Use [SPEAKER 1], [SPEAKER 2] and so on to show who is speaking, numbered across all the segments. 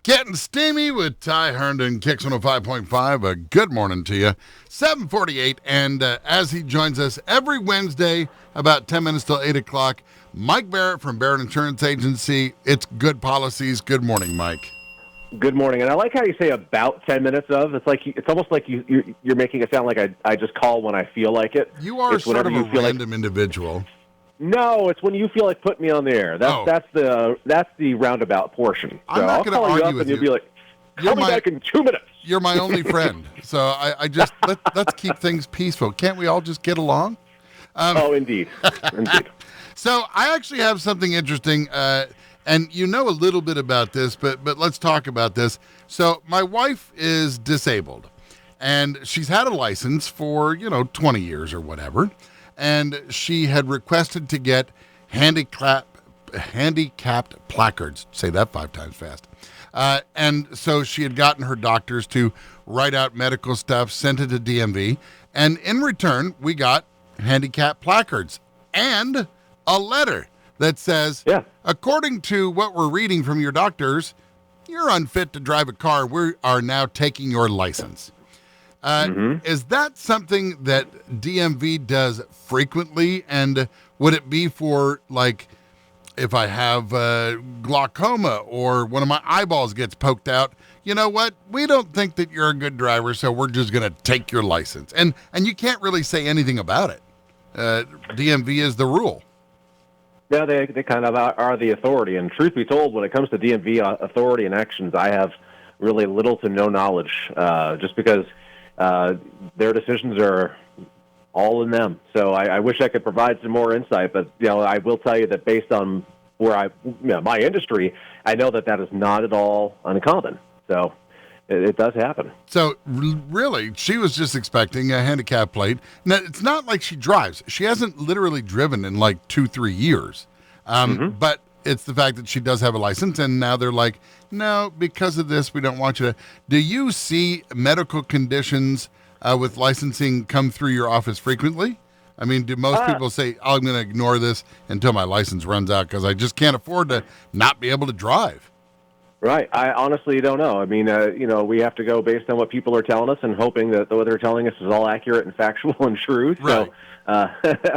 [SPEAKER 1] Getting steamy with Ty Herndon, Kicks 105.5. A good morning to you. 7:48, and as he joins us every Wednesday, about 10 minutes till 8 o'clock, Mike Barrett from Barrett Insurance Agency. It's good policies. Good morning, Mike.
[SPEAKER 2] Good morning, and I like how you say about 10 minutes of. It's almost like you're making it sound like I just call when I feel like it.
[SPEAKER 1] You are
[SPEAKER 2] it's
[SPEAKER 1] sort of a
[SPEAKER 2] random
[SPEAKER 1] individual.
[SPEAKER 2] No, it's when you feel like putting me on the air. That's the roundabout portion. So
[SPEAKER 1] I'm not going to argue with you.
[SPEAKER 2] And you'll be like, call me back in 2 minutes.
[SPEAKER 1] You're my only friend, so I just let's keep things peaceful. Can't we all just get along?
[SPEAKER 2] Indeed, indeed.
[SPEAKER 1] So I actually have something interesting, and you know a little bit about this, but let's talk about this. So my wife is disabled, and she's had a license for 20 years or whatever. And she had requested to get handicapped placards. Say that 5 times fast. And so she had gotten her doctors to write out medical stuff, sent it to DMV, and in return, we got handicapped placards and a letter that says, according to what we're reading from your doctors, you're unfit to drive a car. We are now taking your license. Is that something that DMV does frequently? And would it be for, like, if I have glaucoma or one of my eyeballs gets poked out, you know what? We don't think that you're a good driver, so we're just going to take your license. And you can't really say anything about it. DMV is the rule.
[SPEAKER 2] Yeah, they kind of are the authority. And truth be told, when it comes to DMV authority and actions, I have really little to no knowledge, just because their decisions are all in them. So I wish I could provide some more insight, but I will tell you that based on where my industry, I know that is not at all uncommon. So it does happen. So
[SPEAKER 1] really, she was just expecting a handicap plate. Now, it's not like she drives. She hasn't literally driven in like 2-3 years. But it's the fact that she does have a license, and now they're like, no, because of this, we don't want you to. Do you see medical conditions with licensing come through your office frequently? I mean, do most people say, I'm going to ignore this until my license runs out because I just can't afford to not be able to drive?
[SPEAKER 2] Right. I honestly don't know. I mean, we have to go based on what people are telling us and hoping that what they're telling us is all accurate and factual and true.
[SPEAKER 1] Right.
[SPEAKER 2] So,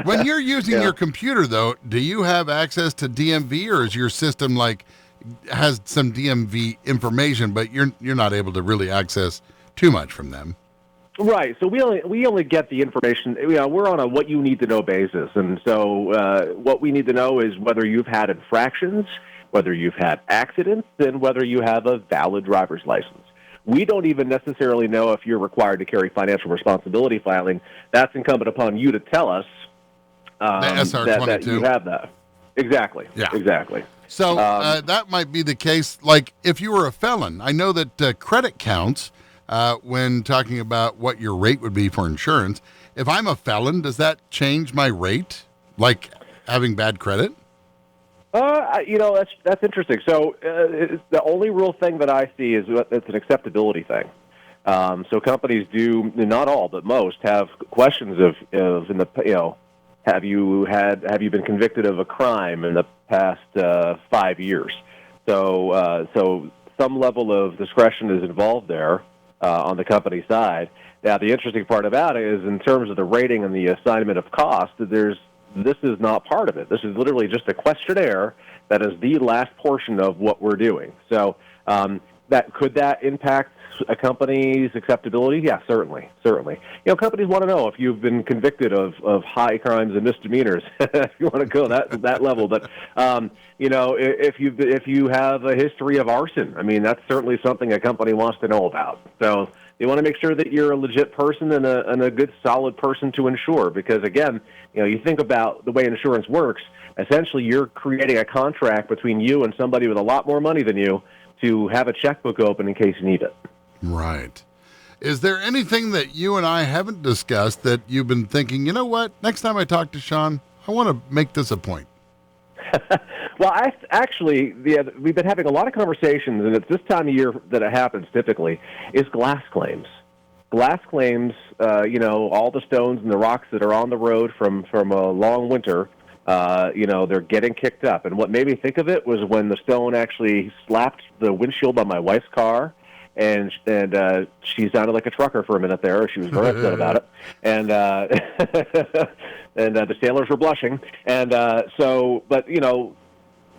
[SPEAKER 1] when you're using your computer, though, do you have access to DMV, or is your system has some DMV information, but you're not able to really access too much from them?
[SPEAKER 2] Right. So we only get the information. We're on a what you need to know basis, and so what we need to know is whether you've had infractions, whether you've had accidents, and whether you have a valid driver's license. We don't even necessarily know if you're required to carry financial responsibility filing. That's incumbent upon you to tell us that you have that. Exactly.
[SPEAKER 1] Yeah.
[SPEAKER 2] Exactly.
[SPEAKER 1] So that might be the case. Like if you were a felon, I know that credit counts when talking about what your rate would be for insurance. If I'm a felon, does that change my rate? Like having bad credit?
[SPEAKER 2] That's interesting. So the only real thing that I see is it's an acceptability thing. So companies do, not all, but most, have questions of have you been convicted of a crime in the past 5 years? So some level of discretion is involved there on the company side. Now, the interesting part about it is in terms of the rating and the assignment of cost, this is not part of it. This is literally just a questionnaire that is the last portion of what we're doing. So could that impact a company's acceptability? Yeah, certainly. Companies want to know if you've been convicted of high crimes and misdemeanors, if you want to go that level. But if you have a history of arson, I mean, that's certainly something a company wants to know about. So you want to make sure that you're a legit person and a good, solid person to insure. Because again, you think about the way insurance works. Essentially, you're creating a contract between you and somebody with a lot more money than you to have a checkbook open in case you need it.
[SPEAKER 1] Right. Is there anything that you and I haven't discussed that you've been thinking, you know what, next time I talk to Sean, I want to make this a point?
[SPEAKER 2] Well, we've been having a lot of conversations, and it's this time of year that it happens typically, is glass claims. Glass claims, all the stones and the rocks that are on the road from a long winter they're getting kicked up. And what made me think of it was when the stone actually slapped the windshield on my wife's car, and she sounded like a trucker for a minute there. She was very upset about it, and and the sailors were blushing. And but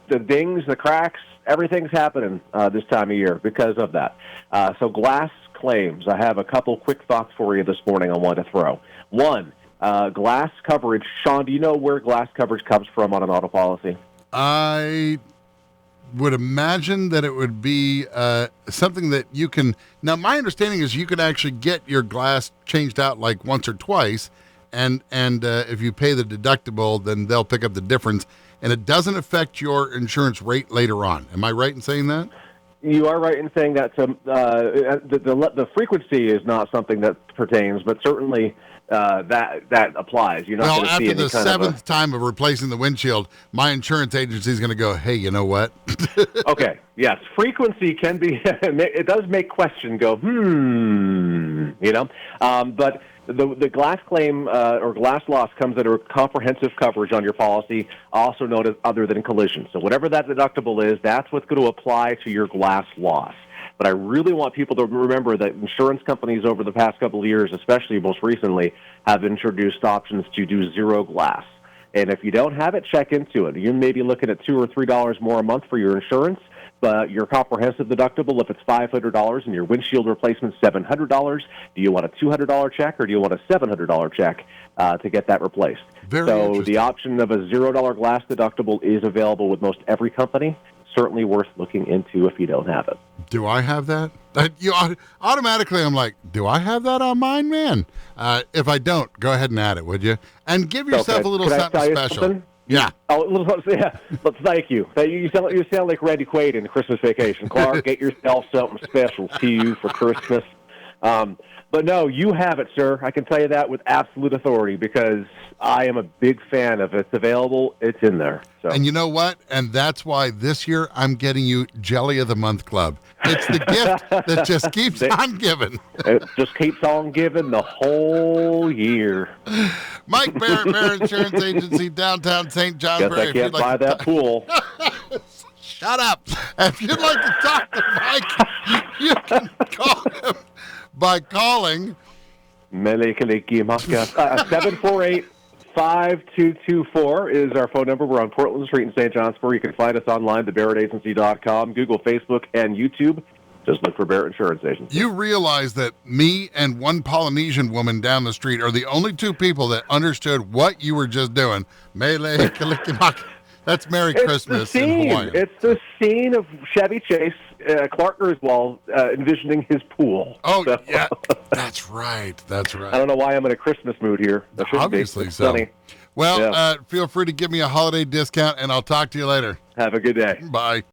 [SPEAKER 2] the dings, the cracks, everything's happening this time of year because of that. So glass claims. I have a couple quick thoughts for you this morning I want to throw. One, glass coverage. Sean, do you know where glass coverage comes from on an auto policy?
[SPEAKER 1] I would imagine that it would be something that you can. Now, my understanding is you can actually get your glass changed out like once or twice, and if you pay the deductible, then they'll pick up the difference, and it doesn't affect your insurance rate later on. Am I right in saying that?
[SPEAKER 2] You are right in saying that. The frequency is not something that pertains, but certainly that applies. You're not going to see
[SPEAKER 1] after
[SPEAKER 2] any
[SPEAKER 1] the seventh time of replacing the windshield, my insurance agency is going to go, hey, you know what?
[SPEAKER 2] Okay, yes. Frequency can be, it does make question go, but the glass claim or glass loss comes under comprehensive coverage on your policy, also known as other than collision. So whatever that deductible is, that's what's going to apply to your glass loss. But I really want people to remember that insurance companies over the past couple of years, especially most recently, have introduced options to do zero glass. And if you don't have it, check into it. You may be looking at $2 or $3 more a month for your insurance, but your comprehensive deductible, if it's $500 and your windshield replacement's $700, do you want a $200 check or do you want a $700 check to get that replaced? So the option of a $0 glass deductible is available with most every company. Certainly worth looking into if you don't have it.
[SPEAKER 1] Do I have that? Automatically, I'm like, do I have that on mine, man? If I don't, go ahead and add it, would you? And give yourself a little something special. Something?
[SPEAKER 2] Yeah. Yeah. Let's thank you. You sound like Randy Quaid in Christmas Vacation. Clark, get yourself something special to you for Christmas. But no, you have it, sir. I can tell you that with absolute authority because I am a big fan of it. It's available. It's in there. So.
[SPEAKER 1] And you know what? And that's why this year I'm getting you Jelly of the Month Club. It's the gift that just keeps on giving.
[SPEAKER 2] It just keeps on giving the whole year.
[SPEAKER 1] Mike Barrett, Barrett Insurance Agency, downtown St. Johnsbury.
[SPEAKER 2] Guess I can't buy that pool.
[SPEAKER 1] Shut up. If you'd like to talk to Mike, you can call him by calling
[SPEAKER 2] 748-5224 is our phone number. We're on Portland Street in St. Johnsbury. You can find us online, thebarrettagency.com, Google, Facebook, and YouTube. Just look for Barrett Insurance Agency.
[SPEAKER 1] You realize that me and one Polynesian woman down the street are the only two people that understood what you were just doing. Mele Kalikimaka. That's Merry Christmas in Hawaii.
[SPEAKER 2] It's the scene of Chevy Chase, Clark Griswold, envisioning his pool.
[SPEAKER 1] Oh, so. Yeah. That's right. That's right.
[SPEAKER 2] I don't know why I'm in a Christmas mood here.
[SPEAKER 1] Obviously so. Sunny. Well, feel free to give me a holiday discount, and I'll talk to you later.
[SPEAKER 2] Have a good day.
[SPEAKER 1] Bye.